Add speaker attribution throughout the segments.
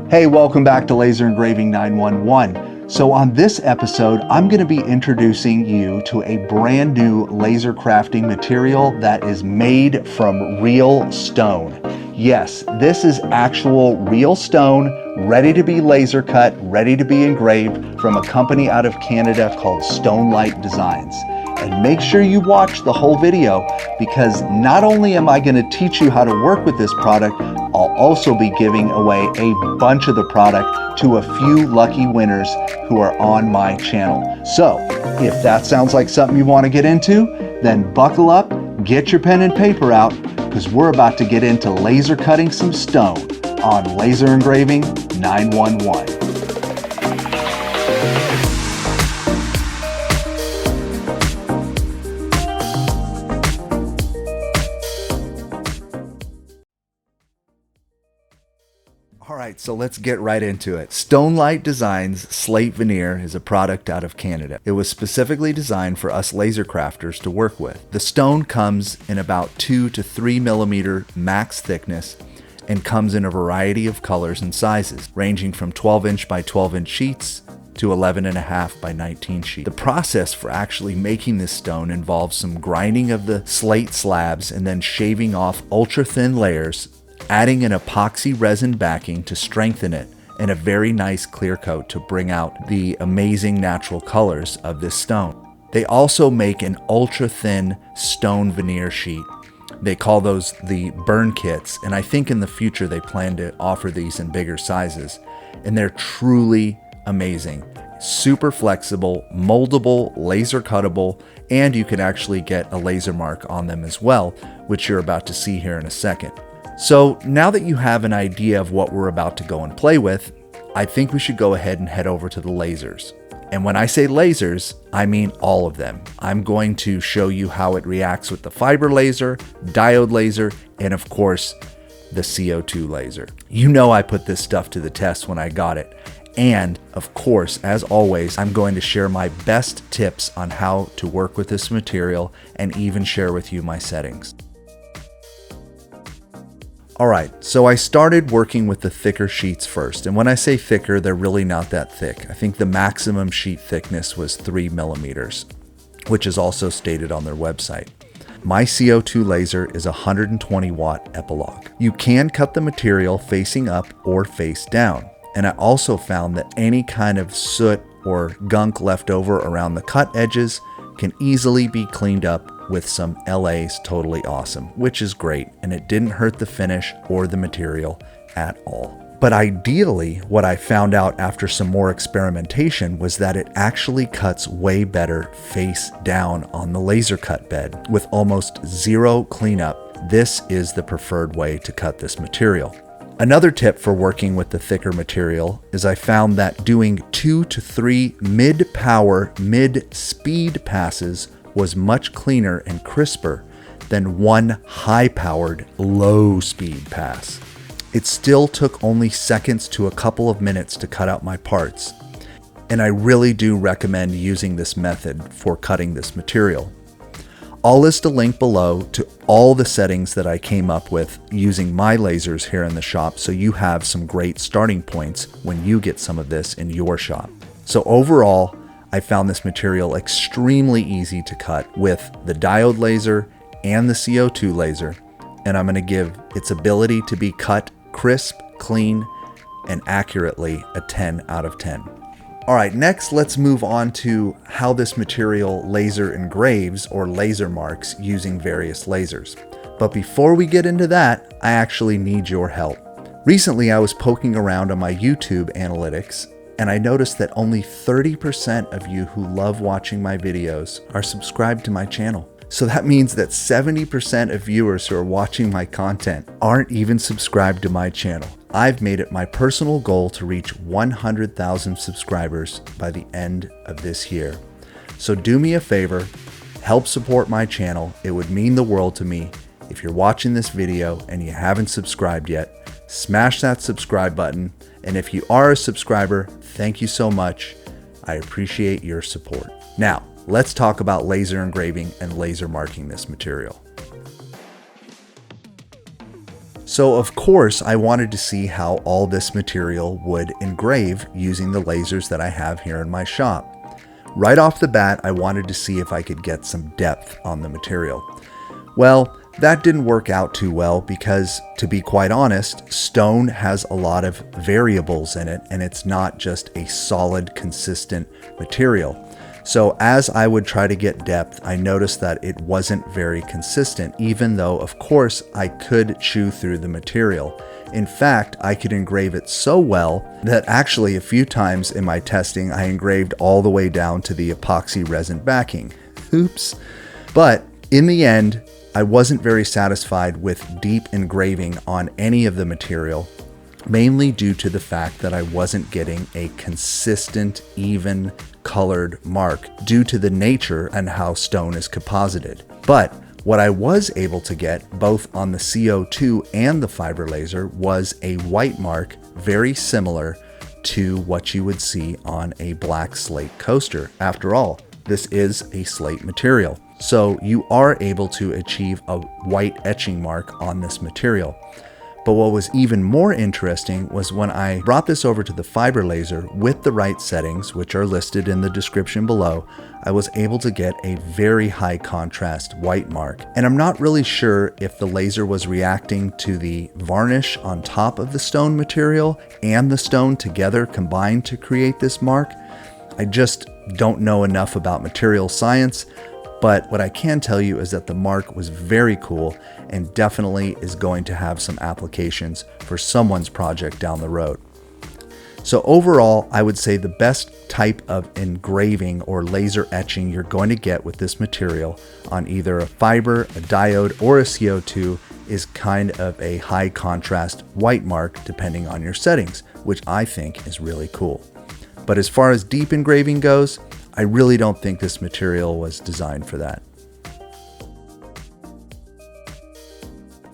Speaker 1: Hey, welcome back to Laser Engraving 911. So on this episode, I'm going to be introducing you to a brand new laser crafting material that is made from real stone. Yes, this is actual real stone, ready to be laser cut, ready to be engraved from a company out of Canada called Stonelite Designs. And make sure you watch the whole video because not only am I going to teach you how to work with this product, I'll also be giving away a bunch of the product to a few lucky winners who are on my channel. So if that sounds like something you want to get into, then buckle up, get your pen and paper out, because we're about to get into laser cutting some stone on Laser Engraving 911. All right, so let's get right into it. Stonelite Designs Slate Veneer is a product out of Canada. It was specifically designed for us laser crafters to work with. The stone comes in about 2 to 3 millimeter max thickness and comes in a variety of colors and sizes, ranging from 12-inch by 12-inch sheets to 11.5 by 19 sheets. The process for actually making this stone involves some grinding of the slate slabs and then shaving off ultra-thin layers, adding an epoxy resin backing to strengthen it, and a very nice clear coat to bring out the amazing natural colors of this stone. They also make an ultra thin stone veneer sheet. They call those the burn kits, and I think in the future they plan to offer these in bigger sizes, and they're truly amazing. Super flexible, moldable, laser cuttable, and you can actually get a laser mark on them as well, which you're about to see here in a second. So now that you have an idea of what we're about to go and play with, I think we should go ahead and head over to the lasers. And when I say lasers, I mean all of them. I'm going to show you how it reacts with the fiber laser, diode laser, and of course, the CO2 laser. You know I put this stuff to the test when I got it. And of course, as always, I'm going to share my best tips on how to work with this material and even share with you my settings. All right, so I started working with the thicker sheets first. And when I say thicker, they're really not that thick. I think the maximum sheet thickness was 3 millimeters, which is also stated on their website. My CO2 laser is a 120 watt epilogue. You can cut the material facing up or face down. And I also found that any kind of soot or gunk left over around the cut edges can easily be cleaned up with some LA's Totally Awesome, which is great, and it didn't hurt the finish or the material at all. But ideally, what I found out after some more experimentation was that it actually cuts way better face down on the laser cut bed with almost zero cleanup. This is the preferred way to cut this material. Another tip for working with the thicker material is I found that doing 2 to 3 mid-power, mid-speed passes was much cleaner and crisper than one high-powered, low-speed pass. It still took only seconds to a couple of minutes to cut out my parts, and I really do recommend using this method for cutting this material. I'll list a link below to all the settings that I came up with using my lasers here in the shop, so you have some great starting points when you get some of this in your shop. So overall, I found this material extremely easy to cut with the diode laser and the CO2 laser, and I'm going to give its ability to be cut crisp, clean, and accurately a 10 out of 10. All right, next let's move on to how this material laser engraves or laser marks using various lasers. But before we get into that, I actually need your help. Recently, I was poking around on my YouTube analytics, and I noticed that only 30% of you who love watching my videos are subscribed to my channel. So that means that 70% of viewers who are watching my content aren't even subscribed to my channel. I've made it my personal goal to reach 100,000 subscribers by the end of this year. So do me a favor, help support my channel. It would mean the world to me. If you're watching this video and you haven't subscribed yet, smash that subscribe button. And if you are a subscriber, thank you so much. I appreciate your support. Now, let's talk about laser engraving and laser marking this material. So of course I wanted to see how all this material would engrave using the lasers that I have here in my shop. Right off the bat, I wanted to see if I could get some depth on the material. Well, that didn't work out too well because, to be quite honest, stone has a lot of variables in it and it's not just a solid, consistent material. So as I would try to get depth, I noticed that it wasn't very consistent, even though, of course, I could chew through the material. In fact, I could engrave it so well that actually a few times in my testing, I engraved all the way down to the epoxy resin backing. Oops. But in the end, I wasn't very satisfied with deep engraving on any of the material, mainly due to the fact that I wasn't getting a consistent, even colored mark due to the nature and how stone is composited. But what I was able to get, both on the CO2 and the fiber laser, was a white mark very similar to what you would see on a black slate coaster. After all, this is a slate material. So you are able to achieve a white etching mark on this material. But what was even more interesting was when I brought this over to the fiber laser with the right settings, which are listed in the description below, I was able to get a very high contrast white mark. And I'm not really sure if the laser was reacting to the varnish on top of the stone material and the stone together combined to create this mark. I just don't know enough about material science, but what I can tell you is that the mark was very cool and definitely is going to have some applications for someone's project down the road. So overall, I would say the best type of engraving or laser etching you're going to get with this material on either a fiber, a diode, or a CO2 is kind of a high contrast white mark depending on your settings, which I think is really cool. But as far as deep engraving goes, I really don't think this material was designed for that.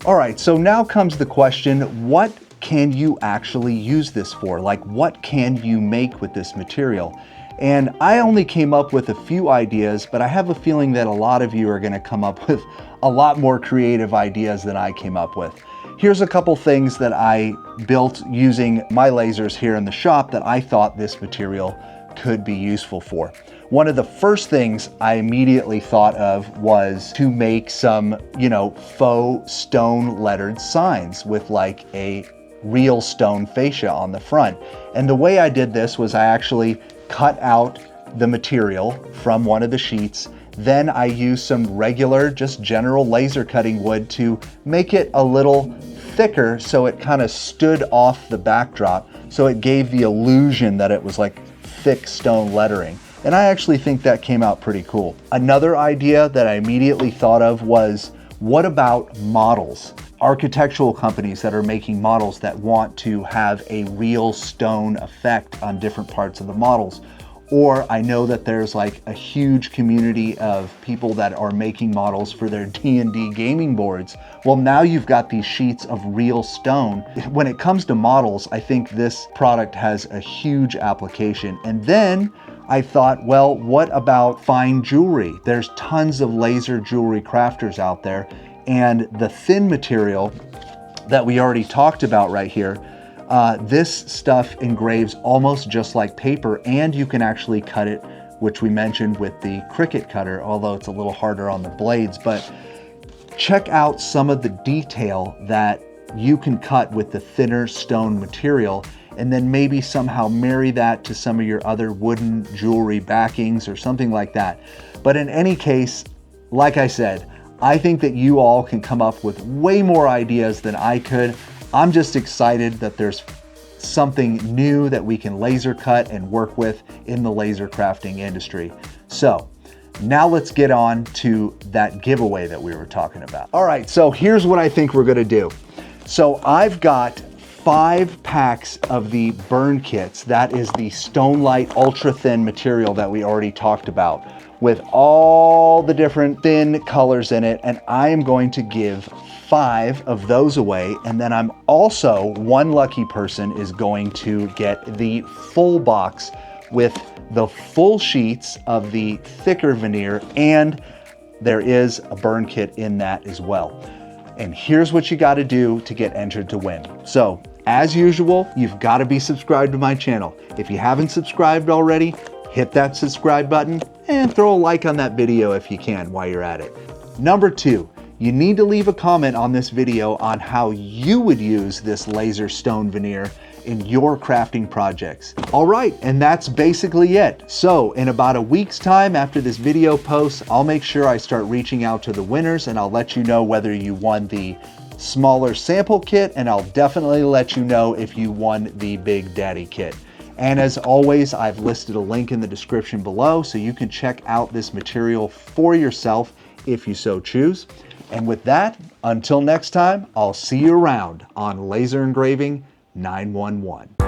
Speaker 1: All right, so now comes the question, what can you actually use this for? Like, what can you make with this material? And I only came up with a few ideas, but I have a feeling that a lot of you are gonna come up with a lot more creative ideas than I came up with. Here's a couple things that I built using my lasers here in the shop that I thought this material could be useful for. One of the first things I immediately thought of was to make some, faux stone lettered signs with like a real stone fascia on the front. And the way I did this was I actually cut out the material from one of the sheets. Then I used some regular, just general laser cutting wood to make it a little thicker so it kind of stood off the backdrop. So it gave the illusion that it was like thick stone lettering. And I actually think that came out pretty cool. Another idea that I immediately thought of was, what about models? Architectural companies that are making models that want to have a real stone effect on different parts of the models. Or I know that there's like a huge community of people that are making models for their D&D gaming boards. Well, now you've got these sheets of real stone. When it comes to models, I think this product has a huge application. And then I thought, well, what about fine jewelry? There's tons of laser jewelry crafters out there, and the thin material that we already talked about right here, this stuff engraves almost just like paper, and you can actually cut it, which we mentioned with the Cricut cutter, although it's a little harder on the blades. But check out some of the detail that you can cut with the thinner stone material, and then maybe somehow marry that to some of your other wooden jewelry backings or something like that. But in any case, like I said, I think that you all can come up with way more ideas than I could. I'm just excited that there's something new that we can laser cut and work with in the laser crafting industry. So now let's get on to that giveaway that we were talking about. All right, so here's what I think we're gonna do. So I've got 5 packs of the burn kits. That is the Stonelite ultra thin material that we already talked about, with all the different thin colors in it. And I am going to give 5 of those away. And then I'm also, one lucky person is going to get the full box with the full sheets of the thicker veneer, and there is a burn kit in that as well. And here's what you got to do to get entered to win. So as usual, you've got to be subscribed to my channel. If you haven't subscribed already, hit that subscribe button and throw a like on that video if you can while you're at it. Number 2, you need to leave a comment on this video on how you would use this laser stone veneer in your crafting projects. All right, and that's basically it. So in about a week's time after this video posts, I'll make sure I start reaching out to the winners, and I'll let you know whether you won the smaller sample kit, and I'll definitely let you know if you won the Big Daddy kit. And as always, I've listed a link in the description below so you can check out this material for yourself if you so choose. And with that, until next time, I'll see you around on Laser Engraving 911.